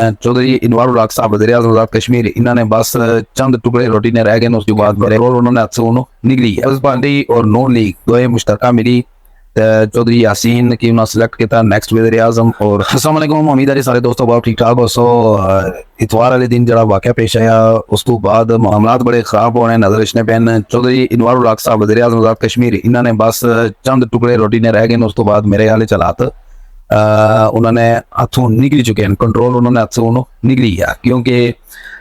Chaudhary Invar ul Haq साहब वज़ीर आज़म आज़ाद कश्मीर, इन्होंने बस चंद टुकड़े रोटी ने रह गए, उसके बाद मेरे रोल उन्होंने हाथ से निकली। पीपल्स पार्टी और नून लीग दो मुश्तरका मिली। चौधरी यासीन की उन्होंने सिलेक्ट किया नेक्स्ट वज़ीर आज़म। और अस्सलाम वालेकुम, उम्मीद है सारे दोस्तों बहुत ठीक ठाक हो। सो इतवार वाले दिन जरा वाक़या पेश आया, उस तो बाद मामलात बड़े खराब होने नजर इसने पैन। चौधरी इनवार उल हक साहब वज़ीर आज़म आज़ाद कश्मीर, इन्होंने बस चंद टुकड़े रोटी ने रह गए, उस तो बाद मेरे हाल चलात उन्होंने हाथों निकली चुके हैं, कंट्रोल उन्होंने हाथ से निकली है। क्योंकि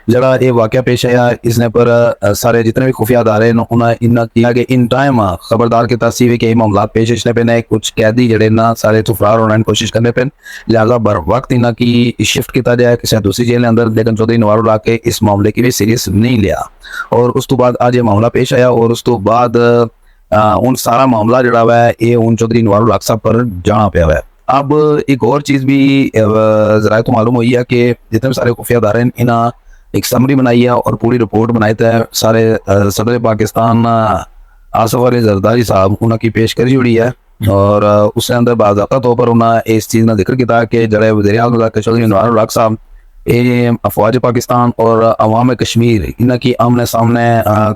जरा ये वाक़या पेश आया, इसने पर सारे जितने भी खुफिया अदारे उन्होंने इन्ना किया कि इन टाइम खबरदार के तासीब के मामला पेश इसने पे ने कुछ कैदी जड़े ना सारे तो फरार होने की कोशिश करने पे, लिहाजा बर वक्त इन्ना की शिफ्ट किया जाए किसी दूसरी जेल के अंदर। लेकिन चौधरी इनवार उल हक के इस मामले की भी सीरियस नहीं लिया, और उस तो बाद आज ये मामला पेश आया, और उस तो बाद उन सारा मामला जड़ा हुआ है ये उन चौधरी इनवार उल हक साहब पर जाना पाया हुआ है। अब एक और चीज़ भी ज़रा तो मालूम हुई है कि जितने सारे खुफिया अदारे इन्हें एक समरी बनाई है और पूरी रिपोर्ट बनाई है सारे सदर पाकिस्तान आसिफ अली जरदारी साहब उनकी पेशकरी जुड़ी है, और उसके अंदर बाज़ाब्ता तौर पर उन्हें इस चीज़ का जिक्र किया कि जड़े वज़ीर आज़म चौधरी इनवार उल हक साहब ये अफवाज पाकिस्तान और अवाम कश्मीर इनकी आमने सामने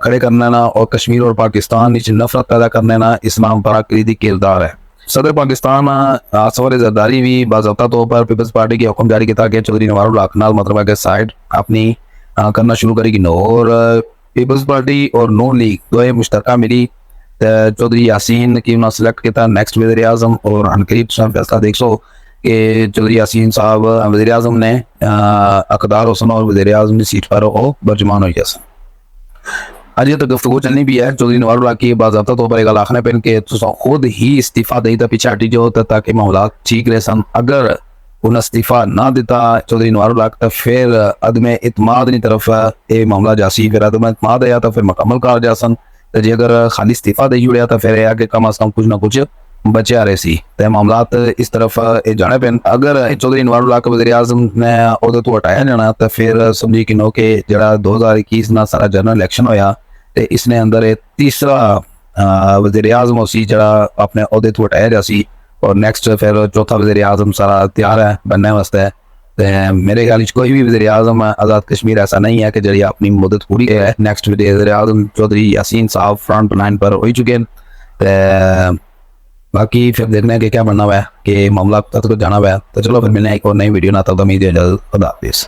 खड़े करने ना, और कश्मीर और पाकिस्तान नीचे नफरत पैदा करने ना इस्लाम पर कलीदी किरदार है। सदर पाकिस्तान आसिफ अली जरदारी भी बाज़ाब्ता तौर पर पीपल्स पार्टी के हुक्म जारी किया कि चौधरी इनवार उल हक नाल मतलब के साइड अपनी करना शुरू करेगी। और पीपल्स पार्टी और नून लीग दो मुश्तरका मिली। चौधरी यासीन की उन्होंने सिलेक्ट किया नेक्स्ट वज़ीर आज़म, और अनकरीब फैसला देख सो कि चौधरी यासीन साहब वज़ीर आज़म ने अकदार हुसन और वज़ीर आज़म की सीट पर वो बर्जमान हो गया। आज ये तो गुफ्तगू चलनी भी है चौधरी इनवार उल हक की बाज़ाब्ता तौर पर एक आखने पे कि खुद ही इस्तीफ़ा दे तो पीछे हटी जो ताकि मामला ठीक रहे सन। अगर उन्हें इस्तीफ़ा ना दिता चौधरी इनवार उल हक तो फिर अदम इतमाद की तरफ ये मामला जासी, फिर अदम इतमाद आया तो फिर मुकम्मल कर जा सन। तो जे अगर खाली इस्तीफ़ा दे जुड़िया तो फिर यह कि कम अज़ कम कुछ ना कुछ बचा रहे सी, तो मामलात इस तरफ जाने पे। अगर चौधरी इनवार उल हक वज़ीर आज़म ने उहदे तो हटाया जाना तो फिर समझी कि नो कि जरा 2021 ना सारा जनरल इलेक्शन होया, तो इसने अंदर तीसरा वज़ीर आज़म उसी जरा अपने उहदे तो हटाया जा सी, और नेक्स्ट फिर चौथा वज़ीर आज़म सारा तैयार है बनने वास्ते। तो मेरे ख्याल कोई भी वज़ीर आज़म आज़ाद कश्मीर ऐसा नहीं है कि जड़ी अपनी मुद्दत पूरी है। नेक्स्ट वज़ीर आज़म चौधरी यासीन साहब फ्रंट लाइन पर हो चुके हैं। तो बाकी फिर देखने के क्या बनना हुआ है कि मामला तक तो जाना हुआ है। तो चलो फिर मिलने एक और नई वीडियो ना, तब तक उम्मीद है खुदा हाफिज़।